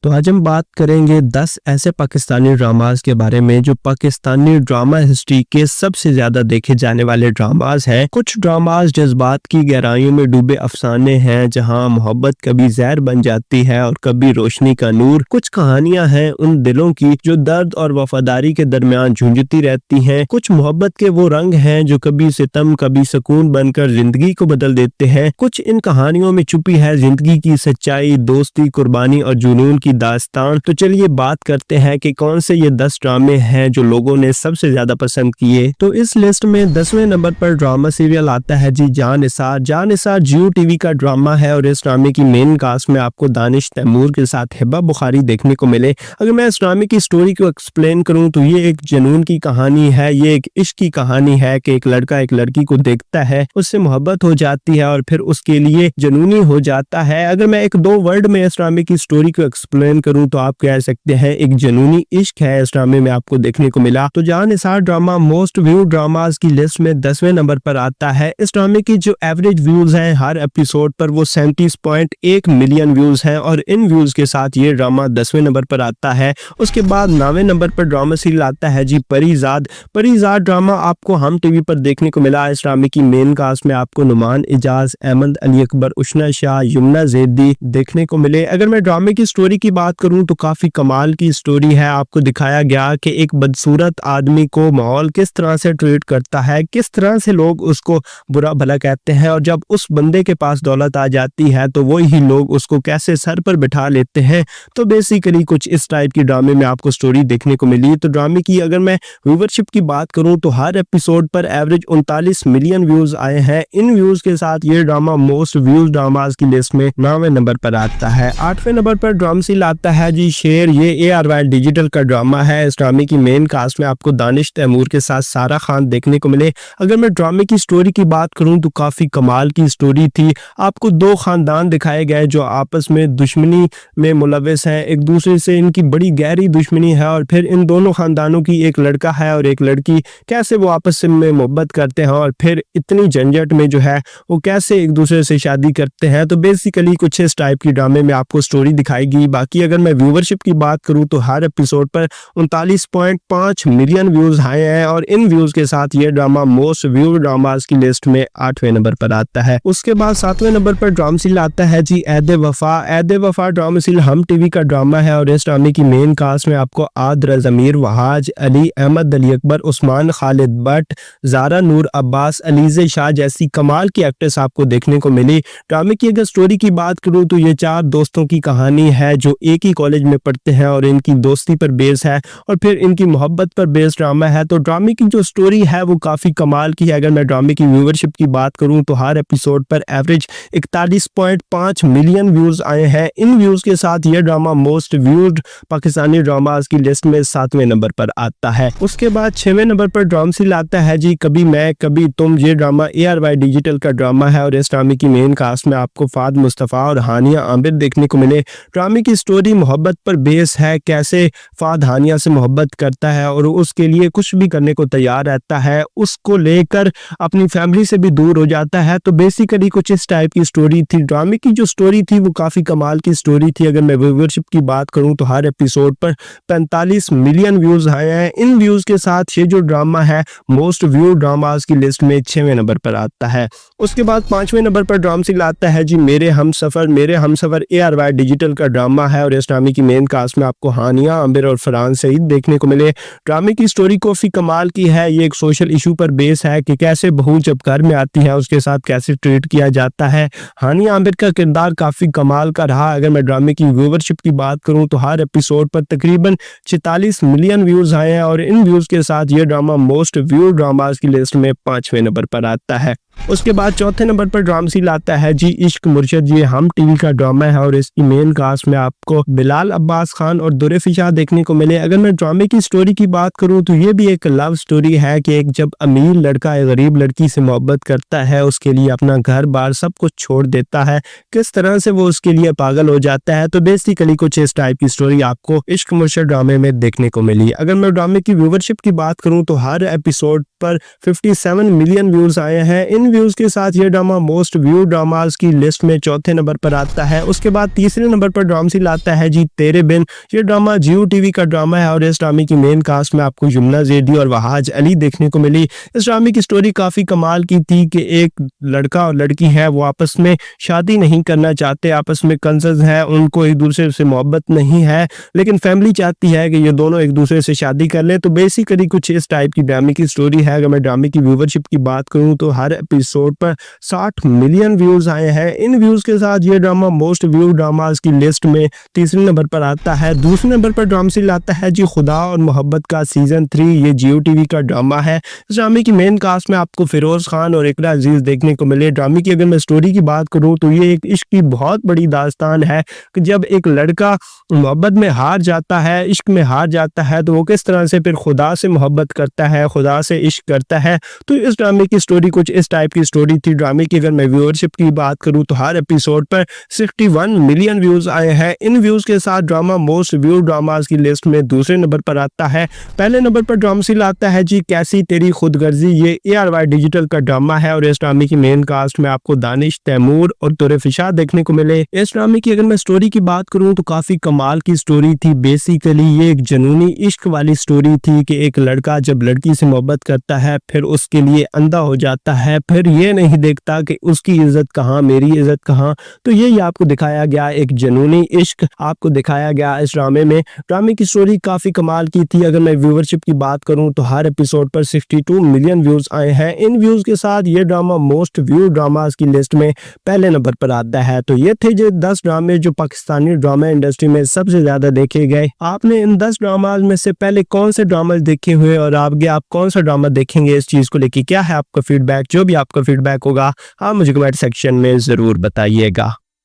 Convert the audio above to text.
तो आज हम बात करेंगे 10 ऐसे पाकिस्तानी ड्रामास के बारे में जो पाकिस्तानी ड्रामा हिस्ट्री के सबसे ज्यादा देखे जाने वाले ड्रामास हैं। कुछ ड्रामास जज्बात की गहराइयों में डूबे अफसाने हैं जहां मोहब्बत कभी जहर बन जाती है और कभी रोशनी का नूर। कुछ कहानियां हैं उन दिलों की जो दर्द और वफादारी के दरमियान झुंझती रहती हैं। कुछ मोहब्बत के वो रंग हैं जो कभी सितम कभी सुकून बनकर जिंदगी को बदल देते हैं। कुछ इन कहानियों में छुपी है जिंदगी की सच्चाई, दोस्ती, कुर्बानी और जुनून की दास्तान। तो चलिए बात करते हैं कि कौन से ये 10 ड्रामे हैं जो लोगों ने सबसे ज्यादा पसंद किए। तो इस लिस्ट में 10वें नंबर पर ड्रामा सीरियल आता है जी जानिसार। जानिसार जियो टीवी का ड्रामा है और इस ड्रामे की मेन कास्ट में आपको दानिश तैमूर के साथ हिबा बुखारी देखने को मिले। अगर मैं इस ड्रामे की स्टोरी को एक्सप्लेन करूं तो ये एक जुनून की कहानी है, ये एक इश्क की कहानी है कि एक लड़का एक लड़की को देखता है, उससे मोहब्बत हो जाती है और फिर उसके लिए जुनूनी हो जाता है। अगर मैं एक दो वर्ड में इस ड्रामे की स्टोरी को एक्सप्लेन करूं तो आप कह सकते हैं एक जुनूनी इश्क है इस ड्रामे में आपको देखने को मिला। तो Jannisar drama most view dramas की लिस्ट में 10वें नंबर पर आता है। इस ड्रामे की जो एवरेज व्यूज हैं हर एपिसोड पर वो 37.1 मिलियन व्यूज हैं और इन व्यूज के साथ ये ड्रामा 10वें नंबर पर आता है। उसके बाद 9वें नंबर पर ड्रामा सीरियल आता है जी परीजाद। परीजाद ड्रामा आपको हम टीवी पर देखने को मिला। इस ड्रामे की मेन कास्ट में आपको नुमान इजाज, अहमद अली अकबर, उशना शाह, यमुना जैदी देखने को मिले। अगर मैं ड्रामे की स्टोरी की बात करूं तो काफी कमाल की स्टोरी है। आपको दिखाया गया कि एक बदसूरत आदमी को माहौल किस तरह से ट्रीट करता है, किस तरह से लोग उसको बुरा भला कहते हैं और जब उस बंदे के पास दौलत आ जाती है तो वही लोग उसको कैसे सर पर बिठा लेते हैं। तो बेसिकली कुछ इस टाइप की ड्रामे में आपको स्टोरी देखने को मिली। तो ड्रामे की अगर मैं व्यूवरशिप की बात करूं तो हर एपिसोड पर एवरेज 39 मिलियन व्यूज आए हैं। इन व्यूज के साथ ये ड्रामा मोस्ट व्यूज ड्रामास की लिस्ट में 9वें नंबर पर आता है। 8वें नंबर पर ड्रामा सीरियल आता है जी शेर। ये ARY डिजिटल का ड्रामा है। इस ड्रामे की मेन कास्ट में आपको दानिश तैमूर के साथ सारा खान देखने को मिले। अगर मैं ड्रामे की स्टोरी की बात करूं तो काफी कमाल की स्टोरी थी। आपको दो खानदान दिखाए गए जो आपस में दुश्मनी में मुलविस हैं, एक दूसरे से इनकी बड़ी गहरी दुश्मनी है और फिर इन दोनों खानदानों की एक लड़का है और एक लड़की कैसे वो आपस में मोहब्बत करते हैं और फिर इतनी झंझट में जो है वो कैसे एक दूसरे से शादी करते हैं। तो बेसिकली कुछ इस टाइप की ड्रामे में आपको स्टोरी दिखाएगी। बाकी अगर मैं व्यूवरशिप की बात करूं तो हर एपिसोड पर 39.5 मिलियन व्यूज आए हैं और इन व्यूज के साथ ये ड्रामा मोस्ट व्यू ड्रामास की लिस्ट में 8वें नंबर पर आता है। उसके बाद 7वें नंबर पर ड्रामा सीरियल आता है जी ऐदे वफा। ऐदे वफा ड्रामा सीरियल हम टीवी का ड्रामा है और इस ड्रामे की मेन कास्ट में आपको आदर जमीर, वहाज अली, अहमद अली अकबर, उस्मान खालिद भट्ट, जारा नूर अब्बास, अलीजे शाह जैसी कमाल की एक्ट्रेस आपको देखने को मिली। ड्रामे की अगर स्टोरी की बात करूं तो ये 4 दोस्तों की कहानी है जो एक ही कॉलेज में पढ़ते हैं और इनकी दोस्ती पर बेस है और फिर इनकी मोहब्बत पर बेस ड्रामा है। तो ड्रामे की जो स्टोरी है वो काफी कमाल की है। अगर मैं ड्रामे की व्यूवरशिप की बात करूं तो हर एपिसोड पर एवरेज 41.5 मिलियन व्यूज आए हैं। इन व्यूज के साथ ये drama most viewed Pakistani dramas की लिस्ट में 7वें नंबर पर आता है। उसके बाद 6वें नंबर पर ड्रामा सीरियल आता है जी कभी मैं कभी तुम। ये ड्रामा ARY डिजिटल का ड्रामा है और इस ड्रामे की मेन कास्ट में आपको फाद मुस्तफा और हानिया आमिर देखने को मिले। ड्रामे की स्टोरी मोहब्बत पर बेस है, कैसे फाद हानिया से मोहब्बत करता है और उसके लिए कुछ भी करने को तैयार रहता है, उसको लेकर अपनी फैमिली से भी दूर हो जाता है। तो बेसिकली कुछ इस टाइप की स्टोरी थी। ड्रामे की जो स्टोरी थी वो काफी कमाल की स्टोरी थी। अगर मैं व्यूवरशिप की बात करूं तो हर एपिसोड पर 45 मिलियन व्यूज आए हैं। इन व्यूज के साथ ये जो ड्रामा है मोस्ट व्यू ड्रामास की लिस्ट में 6वें नंबर पर आता है। उसके बाद 5वें नंबर पर ड्रामा सीरियल आता है जी मेरे हमसफर। मेरे हमसफर ARY डिजिटल का ड्रामा है और इस ड्रामे की मेन कास्ट में आपको हानिया आमिर और फरहान सईद देखने को मिले। ड्रामे की स्टोरी काफी कमाल की है। ये एक सोशल इशू पर बेस है कि कैसे बहू जब घर में आती है उसके साथ कैसे ट्रीट किया जाता है। हानिया आमिर का किरदार काफी कमाल का रहा। अगर मैं ड्रामे की व्यूवरशिप की बात करूं तो हर एपिसोड पर तकरीबन 46 मिलियन व्यूज आए हैं और इन व्यूज के साथ ये ड्रामा मोस्ट व्यू ड्रामास की लिस्ट में 5वें नंबर पर आता है। उसके बाद 4थे नंबर पर ड्रामा सीरियल आता है जी इश्क मुर्शद। ये हम टीवी का ड्रामा है और इसकी मेन कास्ट में आपको बिलाल अब्बास खान और दुरे फिशा देखने को मिले। अगर मैं ड्रामे की स्टोरी की बात करूं तो ये भी एक लव स्टोरी है कि एक जब अमीर लड़का एक गरीब लड़की से मोहब्बत करता है, उसके लिए अपना घर बार सब कुछ छोड़ देता है, किस तरह से वो उसके लिए पागल हो जाता है। तो बेसिकली कुछ इस टाइप की स्टोरी आपको इश्क मुर्शद ड्रामे में देखने को मिली। अगर मैं ड्रामे की व्यूवरशिप की बात करूं तो हर एपिसोड पर 57 मिलियन व्यूज आए हैं। इन इन व्यूज के साथ ये ड्रामा मोस्ट व्यू ड्रामास की लिस्ट में चौथे नंबर पर आता है। उसके बाद तीसरे नंबर पर ड्रामा सील आता है जी तेरे बिन। ये ड्रामा जियो टीवी का ड्रामा है और इस ड्रामे की मेन कास्ट में आपको यमुना ज़ैदी और वहाज अली देखने को मिली। इस ड्रामे की स्टोरी काफी कमाल की थी कि एक लड़का और लड़की है, वो आपस में शादी नहीं करना चाहते, आपस में कंसर्न है, उनको एक दूसरे से मोहब्बत नहीं है, लेकिन फैमिली चाहती है कि ये दोनों एक दूसरे से शादी कर ले। तो बेसिकली कुछ इस टाइप की ड्रामे की स्टोरी है। अगर मैं ड्रामे की व्यूवरशिप की बात करूं तो हर एपिसोड पर 60 मिलियन व्यूज आए हैं। इन व्यूज के साथ ये ड्रामा मोस्ट व्यू ड्रामास की लिस्ट में तीसरे नंबर पर आता है। दूसरे नंबर पर ड्रामा सील आता है जी खुदा और मोहब्बत का सीजन 3। ये जियो टीवी का ड्रामा है। इस ड्रामे की मेन कास्ट में आपको फिरोज खान और इकरा अजीज देखने को मिले। ड्रामे की अगर मैं स्टोरी की बात करूं तो ये एक इश्क की बहुत बड़ी दास्तान है कि जब एक लड़का मोहब्बत में हार जाता है, इश्क में हार जाता है, तो वो किस तरह से फिर खुदा से मोहब्बत करता है, खुदा से इश्क करता है। तो इस ड्रामे की स्टोरी कुछ इस टाइप की स्टोरी थी। ड्रामे की अगर मैं व्यूअरशिप की बात करूं तो हर एपिसोड पर 61 मिलियन व्यूज आए हैं। इन व्यूज के साथ ड्रामा मोस्ट व्यू ड्रामास की लिस्ट में दूसरे नंबर पर आता है। पहले नंबर पर ड्रामा सील आता है जी कैसी तेरी खुदगर्जी। ये ARY डिजिटल का ड्रामा है और इस ड्रामे की मेन कास्ट में आपको दानिश, तैमूर और तुरैफ देखने को मिले। इस ड्रामे की अगर मैं स्टोरी की बात करूं तो काफी कमाल की स्टोरी थी। बेसिकली ये एक जनूनी इश्क वाली स्टोरी थी कि एक लड़का जब लड़की से मोहब्बत करता है फिर उसके लिए अंधा हो जाता है, फिर ये नहीं देखता कि उसकी इज्जत कहाँ, मेरी इज्जत कहाँ। तो ये आपको दिखाया गया, एक जनूनी इश्क आपको दिखाया गया इस ड्रामे में। ड्रामे की स्टोरी काफी कमाल की थी। अगर मैं व्यूवरशिप की बात करूं तो हर एपिसोड पर 62 मिलियन व्यूज आए हैं। इन व्यूज के साथ ये ड्रामा मोस्ट व्यू ड्रामास की लिस्ट में पहले नंबर पर आता है। तो ये थे जो 10 ड्रामे जो पाकिस्तानी ड्रामा इंडस्ट्री में सबसे ज्यादा देखे गए। आपने इन 10 ड्रामाज में से पहले कौन से ड्रामा देखे हुए और आगे आप कौन सा ड्रामा देखेंगे, इस चीज को लेके क्या है आपका फीडबैक? जो भी आपका फीडबैक होगा आप मुझे कमेंट सेक्शन में जरूर बताइएगा।